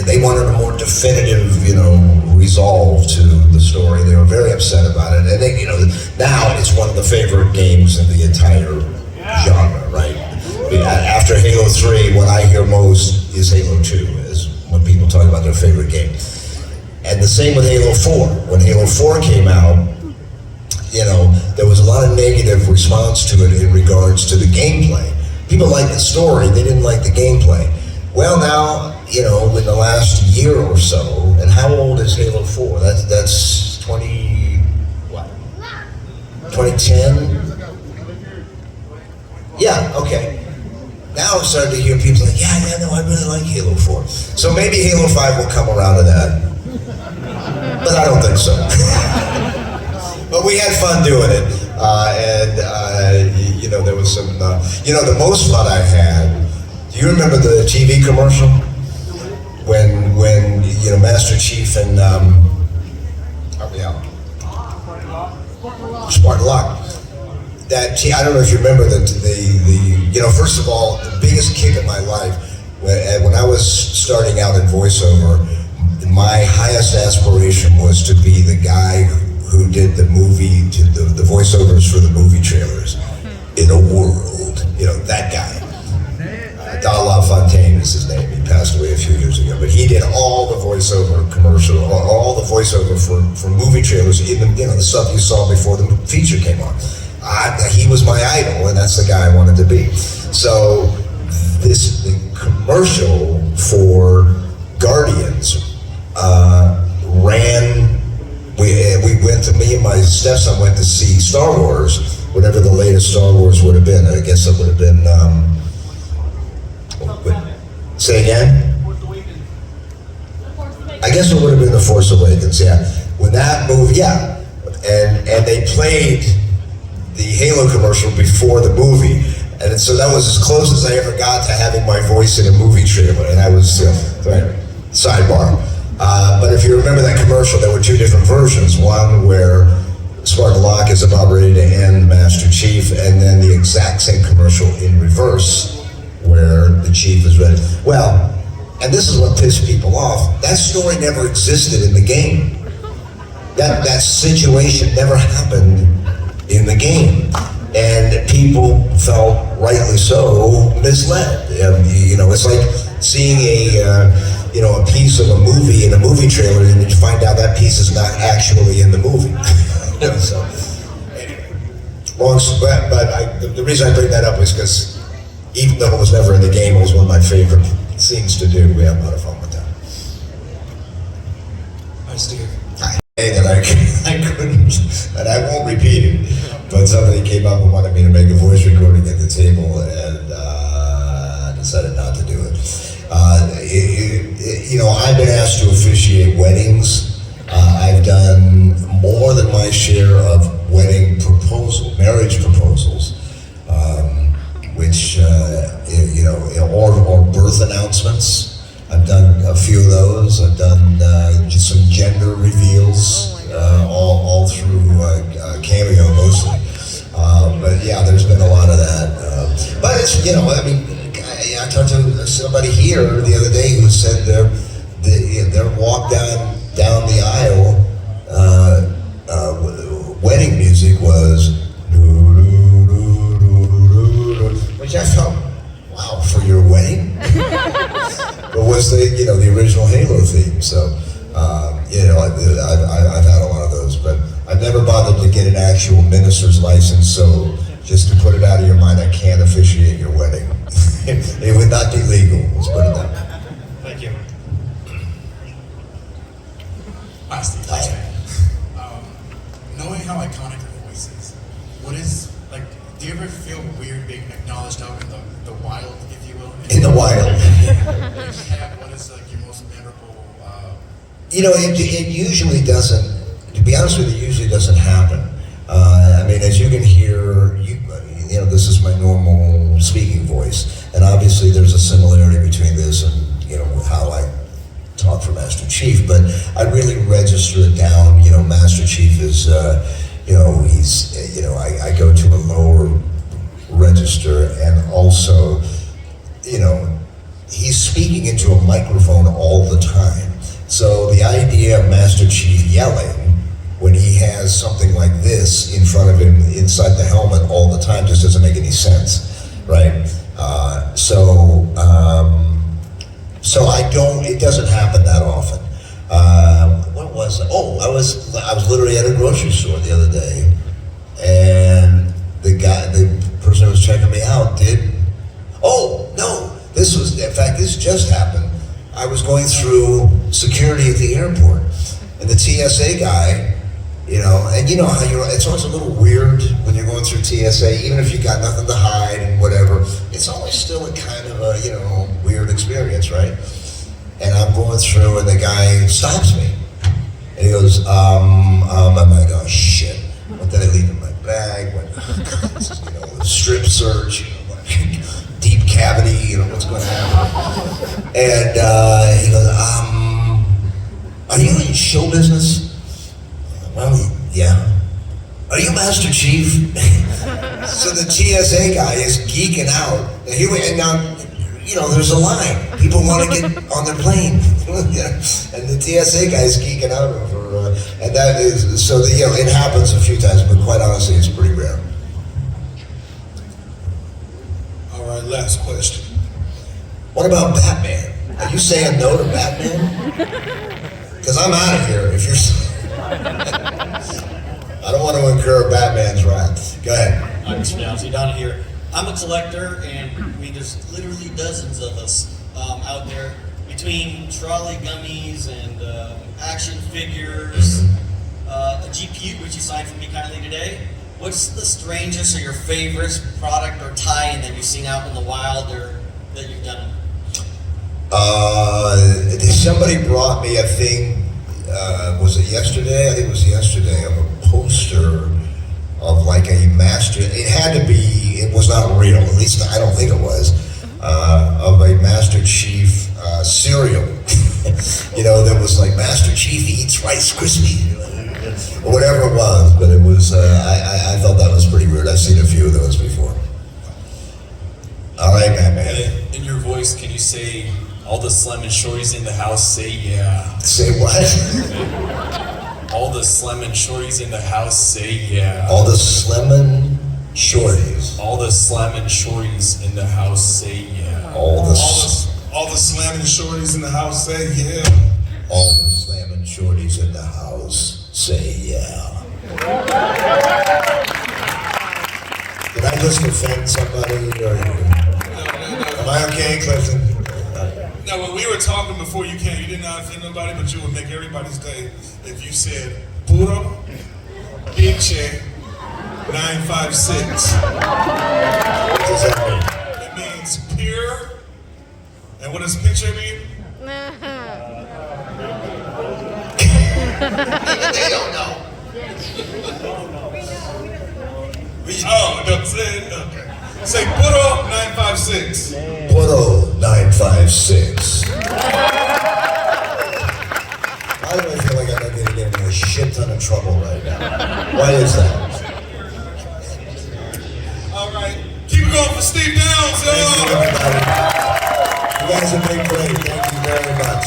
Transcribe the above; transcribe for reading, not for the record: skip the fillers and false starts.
they wanted a more definitive, resolve to the story. They were very upset about it, and they, now it's one of the favorite games in the entire genre, right? After Halo 3, what I hear most is Halo 2, is when people talk about their favorite game. And the same with Halo 4. When Halo 4 came out, there was a lot of negative response to it in regards to the gameplay. People liked the story, they didn't like the gameplay. Well, now, in the last year or so, and how old is Halo 4? That's 2010? Yeah, okay. Now I'm starting to hear people like, I really like Halo 4. So maybe Halo 5 will come around to that. But I don't think so. But we had fun doing it. There was some, the most fun I had, do you remember the TV commercial? When Master Chief and, Spartan Locke. I don't know if you remember first of all, the biggest kick of my life, when I was starting out in voiceover, my highest aspiration was to be the guy who did the voiceovers for the movie trailers. In a world, that guy. Don LaFontaine is his name. He passed away a few years ago, but he did all the voiceover commercial, all the voiceover for movie trailers, even the stuff you saw before the feature came on. He was my idol, and that's the guy I wanted to be. So the commercial for Guardians ran. Me and my stepson went to see Star Wars, whatever the latest Star Wars would have been. I guess it would have been. Say again? I guess it would have been The Force Awakens, yeah. When that movie, yeah. And they played the Halo commercial before the movie. And so that was as close as I ever got to having my voice in a movie trailer. And I was, sidebar. But if you remember that commercial, there were two different versions. One where Spartan Locke is about ready to end Master Chief, and then the exact same commercial in reverse, where the Chief is ready. Well, and this is what pissed people off, that story never existed in the game. That situation never happened in the game. And people felt, rightly so, misled. It's like seeing a piece of a movie in a movie trailer, and then you find out that piece is not actually in the movie. So, anyway, the reason I bring that up is because even though it was never in the game, it was one of my favorite things to do. We had a lot of fun with that. Hi, Steve. That I couldn't, and I won't repeat it, but somebody came up and wanted me to make a voice recording at the table, and I decided not to do it. I've been asked to officiate weddings. I've done more than my share of marriage proposals, which, or birth announcements. I've done a few of those. I've done just some gender reveals, all through Cameo mostly. But yeah, there's been a lot of that. But it's, I talked to somebody here the other day who said their walk down the aisle wedding music was, which I felt, wow, for your wedding? But was the original Halo theme? So, I've had a lot of those, but I've never bothered to get an actual minister's license. So, just to put it out of your mind, I can't officiate your wedding. It would not be legal. Let's put it that way. Thank you. Hi, Steve. Hi. Knowing how iconic your voice is, do you ever feel weird being acknowledged out in the wild, if you will? In the wild. What is your most memorable? It usually doesn't. To be honest with you, it usually doesn't happen. As you can hear, this is my normal speaking voice, and obviously there's a similarity between this and how I talk for Master Chief. But I really register it down. Master Chief is, I go to a lower register, and also, he's speaking into a microphone all the time. idea of Master Chief yelling when he has something like this in front of him inside the helmet all the time just doesn't make any sense, right? So I don't. It doesn't happen that often. What was it? Oh, I was literally at a grocery store the other day, and the person who was checking me out did. Oh no, this just happened. I was going through security at the airport, and the TSA guy, and you know how it's always a little weird when you're going through TSA, even if you got nothing to hide and whatever, it's always still a kind of a, weird experience, right? And I'm going through and the guy stops me. And he goes, I'm like, oh shit, what did I leave in my bag? Strip search, deep cavity, what's going to happen? And he goes, are you in show business? Well, yeah. Are you Master Chief? So the TSA guy is geeking out. And now, there's a line. People want to get on their plane. And the TSA guy is geeking out over, and that is, so it happens a few times, but quite honestly, it's pretty rare. All right, last question. What about Batman? Are you saying no to Batman? Because I'm out of here if you're... I don't want to incur Batman's wrath. Go ahead. I'm Mr. Downsy down here. I'm a collector, and there's literally dozens of us out there between trolley gummies and action figures, a GPU which you signed for me kindly today. What's the strangest or your favorite product or tie-in that you've seen out in the wild or that you've done? Somebody brought me a thing. Was it yesterday? I think it was yesterday, of a poster of like a master. It had to be. It was not real. At least I don't think it was. Of a Master Chief cereal. That was like Master Chief eats Rice Krispies, or whatever it was. But it was. I thought that was pretty weird. I've seen a few of those before. All right, Batman. In your voice, can you say, all the Slim and Shorties in the house say yeah? Say what? All the Slim and Shorties in the house say yeah. All the Slim Shorties. All the Slim and Shorties in the house say yeah. All the slamming shorties in the house say yeah. All the slamming shorties in the house say yeah. Did I just offend somebody? Or am I okay, Clifton? No, when we were talking before you came, you did not offend nobody, but you would make everybody's day if you said puro pinche 956. What does that mean? It means pure. And what does pinche mean? They don't know. Oh, no, okay. Say puro 956. Puro 956. Why do I feel like I'm not going to get in a shit ton of trouble right now? Why is that? All right. Keep it going for Steve Downs, Thank you, y'all. everybody. You guys have been great. Thank you very much.